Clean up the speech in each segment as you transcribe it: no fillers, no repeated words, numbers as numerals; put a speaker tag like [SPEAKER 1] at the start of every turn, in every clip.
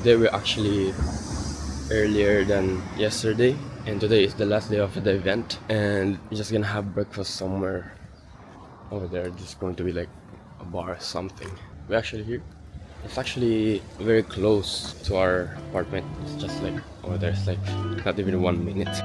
[SPEAKER 1] today we're actually earlier than yesterday, and today is the last day of the event, and we're just gonna have breakfast somewhere over there. Just going to be like a bar or something. We're actually here. It's actually very close to our apartment. It's just like over there. It's like not even 1 minute.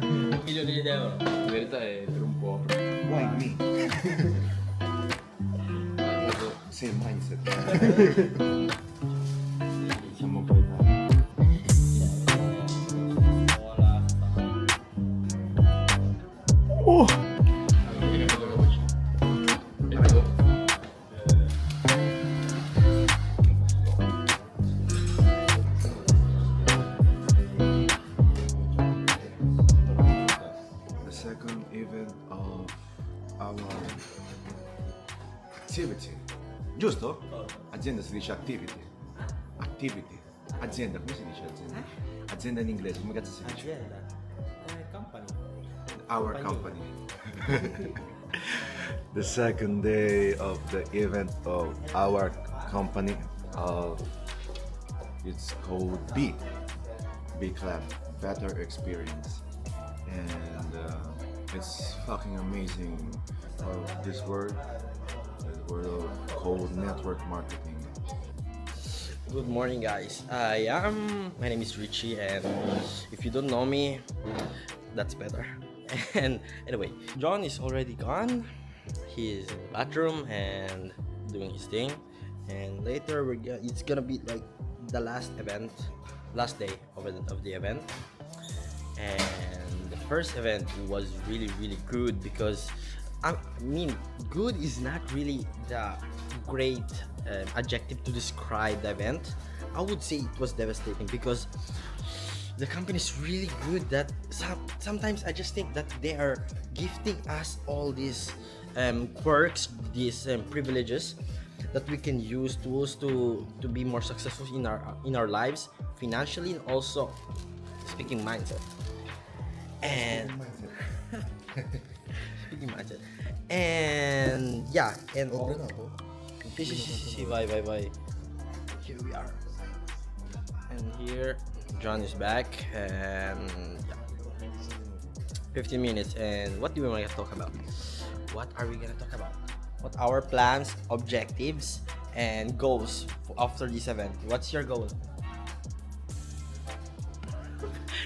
[SPEAKER 1] In verità è per un po'.
[SPEAKER 2] Why me? Same mindset.
[SPEAKER 1] Diciamo poi
[SPEAKER 2] Oh! The second event of our activity. Giusto? Azienda si dice activity. Activity. Azienda, come si dice azienda? Azienda in inglese, come cazzo si dice?
[SPEAKER 3] Azienda. Company.
[SPEAKER 2] Our company. The second day of the event of our company. It's called B Club, Better Experience, and it's fucking amazing. This word called network marketing.
[SPEAKER 3] Good morning, guys. My name is Richie, and if you don't know me, that's better. And anyway, John is already gone. He's in the bathroom and doing his thing. And later, it's gonna be like the last day of the event. And the first event was really good because I mean, good is not really the great adjective to describe the event. I would say it was devastating because the company is really good that sometimes I just think that they are gifting us all these quirks, these privileges that we can use tools to be more successful in our lives financially, and also speaking mindset. And speaking mindset. And yeah, and bye. Here we are. And here John is back, and yeah, 15 minutes. And what do we want to talk about? What are we gonna talk about? What our plans, objectives, and goals after this event? What's your goal?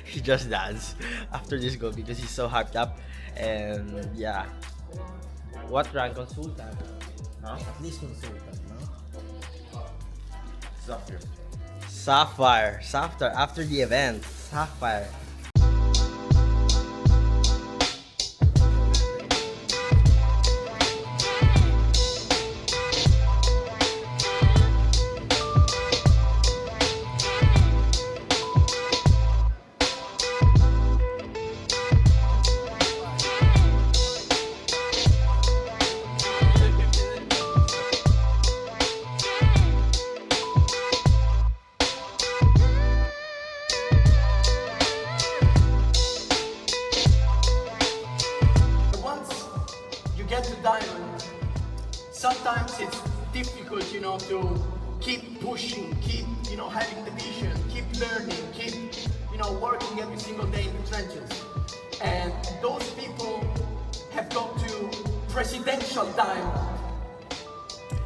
[SPEAKER 3] He just danced after this goal because he's so hyped up. And yeah, what rank? Consultant? Huh? At least consultant, no? Sapphire after the event. Sapphire.
[SPEAKER 4] Diamond. Sometimes it's difficult, to keep pushing, keep, having the vision, keep learning, keep, working every single day in the trenches. And those people have got to presidential diamond.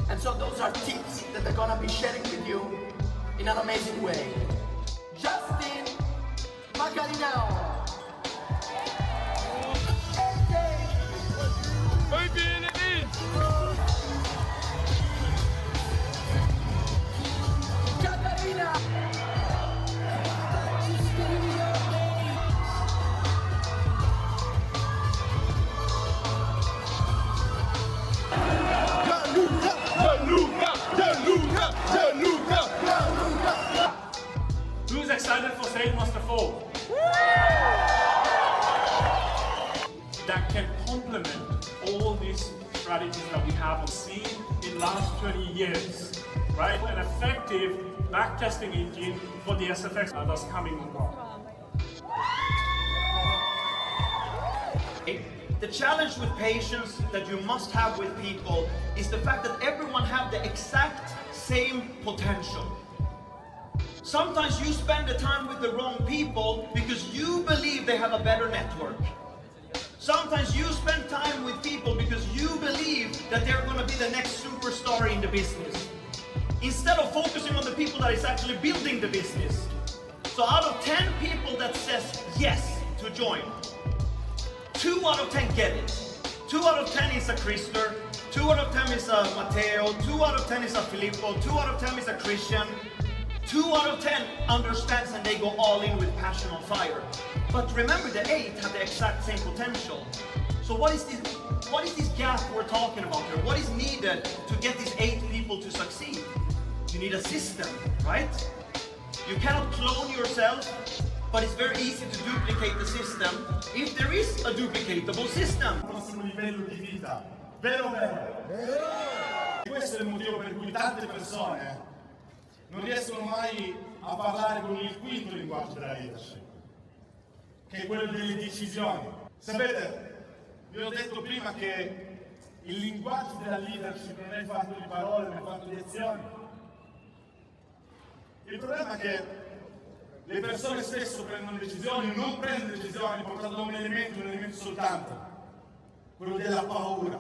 [SPEAKER 4] And so those are tips that they're gonna be sharing with you in an amazing way. Justin Magalinao.
[SPEAKER 5] Who's excited for Satan Must Fall? That can complement all these strategies that we have seen in last 20 years, right? An effective backtesting engine for the SFX that's coming along.
[SPEAKER 6] The challenge with patience that you must have with people is the fact that everyone have the exact
[SPEAKER 4] same potential. Sometimes you spend the time with the wrong people because you believe they have a better network. Sometimes you spend time with people because you believe that they're going to be the next superstar in the business, instead of focusing on the people that is actually building the business. So out of 10 people that says yes to join, 2 out of 10 get it. 2 out of 10 is a Christer, 2 out of 10 is a Matteo, 2 out of 10 is a Filippo, 2 out of 10 is a Christian, 2 out of 10 understands and they go all in with passion on fire. But remember, the 8 have the exact same potential. So what is this gap we're talking about here? What is needed to get these 8 people to succeed? You need a system, right? You cannot clone yourself, but it's very easy to duplicate the system if there is a duplicatable system.
[SPEAKER 5] Prossimo livello di vita, vero o vero? Questo è il motivo per cui tante persone non riescono mai a parlare con il quinto linguaggio della leadership, che è quello delle decisioni. Sapete, vi ho detto prima che il linguaggio della leadership non è fatto di parole, ma è fatto di azioni. Il problema è che le persone spesso prendono decisioni, non prendono decisioni portando un elemento soltanto, quello della paura.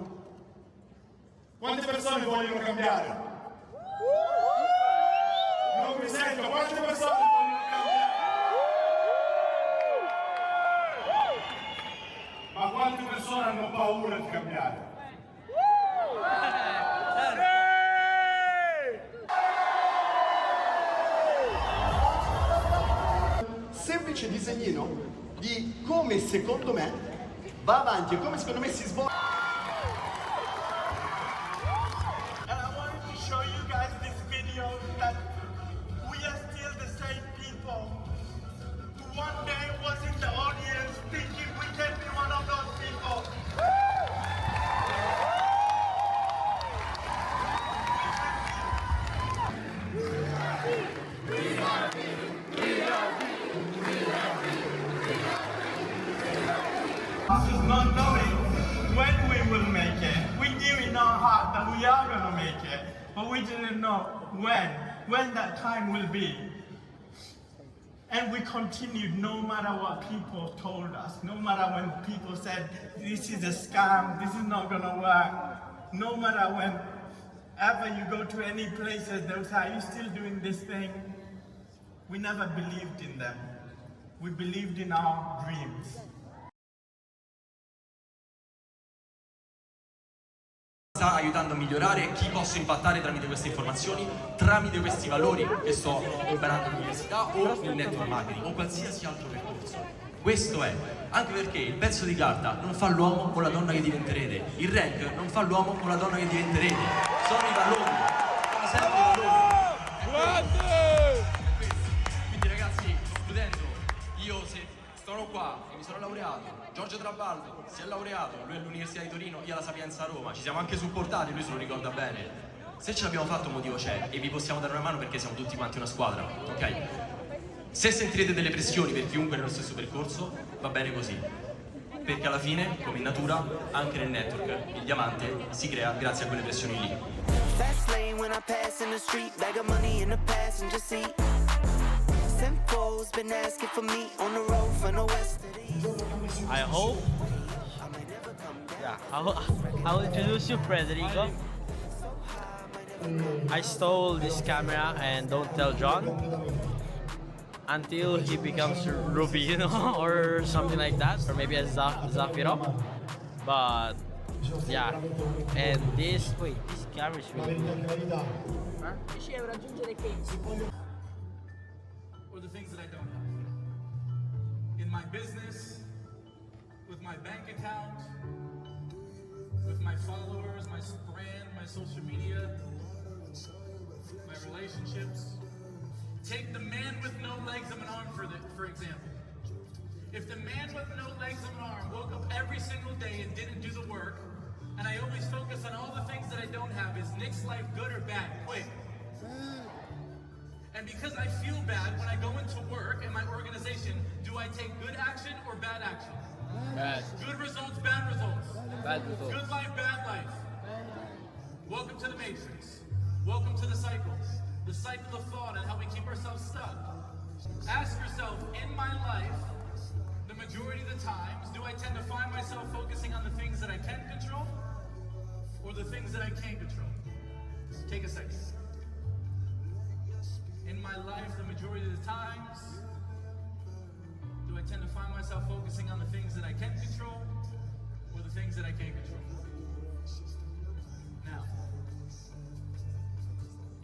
[SPEAKER 5] Quante persone vogliono cambiare? Non mi sento, quante persone vogliono cambiare? Ma quante persone hanno paura di cambiare?
[SPEAKER 6] Semplice disegnino di come secondo me va avanti e come secondo me si svolge.
[SPEAKER 4] And I wanted to show you guys this video that we are still the same people who one day was in the audience thinking we can be one of those people. Not knowing when we will make it. We knew in our heart that we are gonna make it, but we didn't know when that time will be. And we continued no matter what people told us, no matter when people said, this is a scam, this is not gonna work, no matter when ever you go to any places, they'll say, are you still doing this thing? We never believed in them. We believed in our dreams.
[SPEAKER 7] Sta aiutando a migliorare chi posso impattare tramite queste informazioni, tramite questi valori che sto imparando all'università o nel network marketing o qualsiasi altro percorso. Questo è, anche perché il pezzo di carta non fa l'uomo con la donna che diventerete, il rank non fa l'uomo con la donna che diventerete, sono i valori, sono sempre i valori. Quindi ragazzi, concludendo, io se sono qua e mi sono laureato, Giorgio Trabaldo si è laureato, lui all'Università di Torino, io alla Sapienza a Roma, ci siamo anche supportati, lui se lo ricorda bene. Se ce l'abbiamo fatto un motivo c'è e vi possiamo dare una mano perché siamo tutti quanti una squadra, ok? Se sentirete delle pressioni per chiunque nello stesso percorso, va bene così. Perché alla fine, come in natura, anche nel network, il diamante si crea grazie a quelle pressioni lì.
[SPEAKER 8] Fast lane when I pass in the street, bag of money in the passenger seat. Simcoe's been asking for me on the road from the west to the east.
[SPEAKER 9] I hope. Yeah, I'll introduce you, Federico. I stole this camera and don't tell John until he becomes Rubino or something like that, or maybe a Zafiro. But yeah, and this camera is really good.
[SPEAKER 5] Or the things that I don't have. In my business, with my bank account, with my followers, my brand, my social media, my relationships. Take the man with no legs of an arm for example. If the man with no legs of an arm woke up every single day and didn't do the work, and I always focus on all the things that I don't have, is Nick's life good or bad? Quick. And because I feel bad when I go into work in my organization, do I take good action or bad action?
[SPEAKER 1] Bad.
[SPEAKER 5] Good results, bad results.
[SPEAKER 1] Bad results.
[SPEAKER 5] Good life, bad life. Welcome to the Matrix.
[SPEAKER 10] Welcome to the cycle of thought and how we keep ourselves stuck. Ask yourself, in my life, the majority of the times, do I tend to find myself focusing on the things that I can control or the things that I can't control? Take a second. In my life, the majority of the times, do I tend to find myself focusing on the things that I can control or the things that I can't control? Now,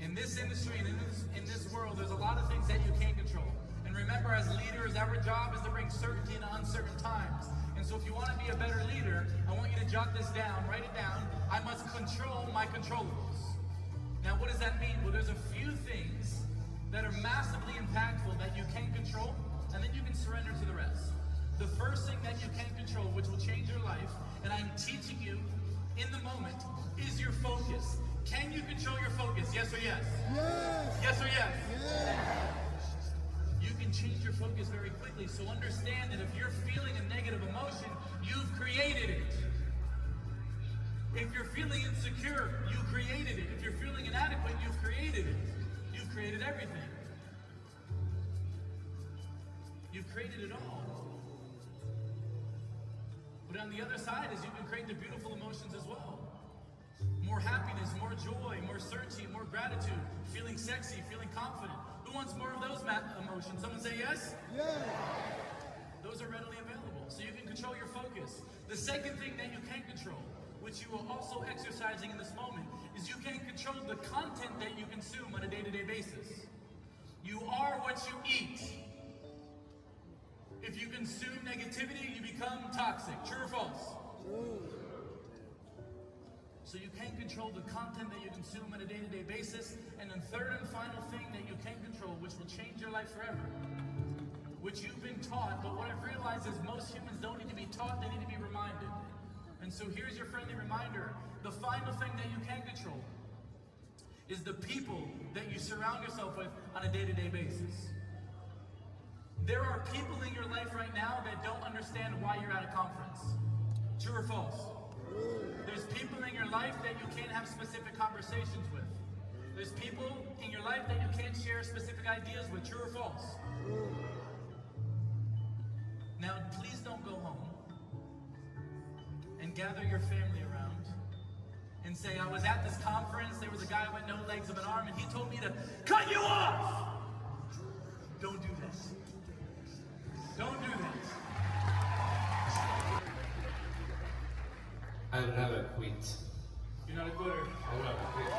[SPEAKER 10] in this industry and in this world, there's a lot of things that you can't control. And remember, as leaders, our job is to bring certainty in uncertain times. And so if you want to be a better leader, I want you to jot this down, write it down. I must control my controllables. Now, what does that mean? Well, there's a few things that are massively impactful that you can control, and then you can surrender to the rest. The first thing that you can control, which will change your life, and I'm teaching you in the moment, is your focus. Can you control your focus? Yes or yes? Yes! Yes or yes? Yes! You can change your focus very quickly, so understand that if you're feeling a negative emotion, you've created it. If you're feeling insecure, you created it. If you're feeling inadequate, you've created it. You've created everything. You've created it all. But on the other side is you can create the beautiful emotions as well. More happiness, more joy, more certainty, more gratitude, feeling sexy, feeling confident. Who wants more of those emotions? Someone say yes? Yes. Those are readily available, so you can control your focus. The second thing that you can control, which you are also exercising in this moment, is you can control the content that you consume on a day-to-day basis. You are what you eat. If you consume negativity, you become toxic. True or false? True. So you can control the content that you consume on a day-to-day basis. And the third and final thing that you can control, which will change your life forever, which you've been taught, but what I've realized is most humans don't need to be taught, they need to be reminded. And so here's your friendly reminder. The final thing that you can control is the people that you surround yourself with on a day-to-day basis. There are people in your life right now that don't understand why you're at a conference. True or false? There's people in your life that you can't have specific conversations with. There's people in your life that you can't share specific ideas with. True or false? Now, please don't go home and gather your family around and say, I was at this conference, there was a guy with no legs of an arm, and he told me to cut you off! Don't do that. Don't do that.
[SPEAKER 11] I'll never quit.
[SPEAKER 10] You're not a quitter.
[SPEAKER 11] I will never quit.